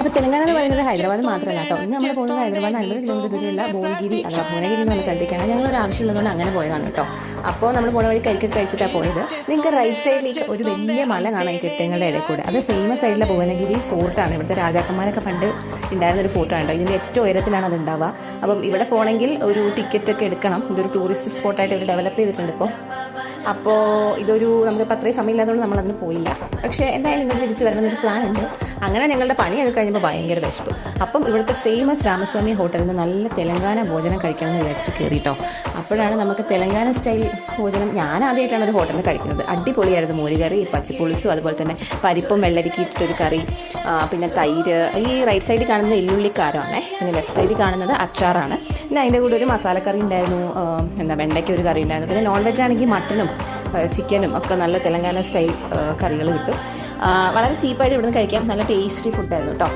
അപ്പോൾ തെലങ്കാന എന്ന് പറയുന്നത് ഹൈദരാബാദ് മാത്രമല്ല കേട്ടോ. ഇന്ന് നമ്മൾ പോകുന്നത് ഹൈദരാബാദ് 50 കിലോമീറ്റർ ദൂരമുള്ള ഭുവനഗിരി അഥവാ ഭുവനഗിരി എന്നുള്ള സ്ഥലത്തേക്കാണ്. ഞങ്ങളൊരു ആവശ്യമുള്ളതുകൊണ്ട് അങ്ങനെ പോയതാണ് കേട്ടോ. അപ്പോൾ നമ്മൾ പോണ വഴി കരിക്കൊക്കെ കഴിച്ചിട്ടാണ് പോയത്. നിങ്ങൾക്ക് റൈറ്റ് സൈഡിലേക്ക് ഒരു വലിയ മല കാണാം ഈ കെട്ടിടങ്ങളുടെ ഇടയിൽ കൂടെ. അത് ഫേമസ് ആയിട്ടുള്ള ഭുവനഗിരി ഫോർട്ടാണ്. ഇവിടുത്തെ രാജാക്കന്മാരൊക്കെ പണ്ട് ഉണ്ടായിരുന്ന ഒരു ഫോർട്ടാണ് കേട്ടോ. ഇതിൻ്റെ ഏറ്റവും ഉയരത്തിലാണ് അത് ഉണ്ടാവുക. അപ്പം ഇവിടെ പോകണമെങ്കിൽ ഒരു ടിക്കറ്റൊക്കെ എടുക്കണം. ഇതൊരു ടൂറിസ്റ്റ് സ്പോട്ടായിട്ട് ഇവർ ഡെവലപ്പ് ചെയ്തിട്ടുണ്ട് ഇപ്പോൾ. അപ്പോൾ ഇതൊരു നമുക്കിപ്പോൾ അത്രയും സമയമില്ലാത്തതുകൊണ്ട് നമ്മളതിന് പോയില്ല. പക്ഷേ എന്തായാലും ഇങ്ങോട്ട് തിരിച്ച് വരണമെന്നൊരു പ്ലാൻ ഉണ്ട്. അങ്ങനെ ഞങ്ങളുടെ പണിയൊക്കെ കഴിഞ്ഞപ്പോൾ ഭയങ്കര വിശപ്പ്. അപ്പം ഇവിടുത്തെ ഫേമസ് രാമസ്വാമി ഹോട്ടലിൽ നിന്ന് നല്ല തെലങ്കാന ഭോജനം കഴിക്കണമെന്ന് വിചാരിച്ചിട്ട് കയറിയിട്ടോ. അപ്പോഴാണ് നമുക്ക് തെലങ്കാന സ്റ്റൈൽ ഭോജനം ഞാൻ ആദ്യമായിട്ടാണ് ഒരു ഹോട്ടലിൽ കഴിക്കുന്നത്. അടിപൊളിയായിരുന്നു. മോരുകറി, പച്ചപ്പുളിസും, അതുപോലെ തന്നെ പരിപ്പും വെള്ളരിക്ക ഇട്ടൊരു കറി, പിന്നെ തൈര്. ഈ റൈറ്റ് സൈഡിൽ കാണുന്നത് എള്ളുള്ളിക്കാരമാണേ. പിന്നെ ലെഫ്റ്റ് സൈഡിൽ കാണുന്നത് അച്ചാറാണ്. പിന്നെ അതിൻ്റെ കൂടെ ഒരു മസാലക്കറി ഉണ്ടായിരുന്നു. വെണ്ടയ്ക്ക് ഒരു കറി ഉണ്ടായിരുന്നു. പിന്നെ നോൺ വെജ് ആണെങ്കിൽ മട്ടനും ചിക്കനും ഒക്കെ നല്ല തെലങ്കാന സ്റ്റൈൽ കറികൾ കിട്ടും. വളരെ ചീപ്പായിട്ട് ഇവിടുന്ന് കഴിക്കാം. നല്ല ടേസ്റ്റി ഫുഡായിരുന്നു കേട്ടോ.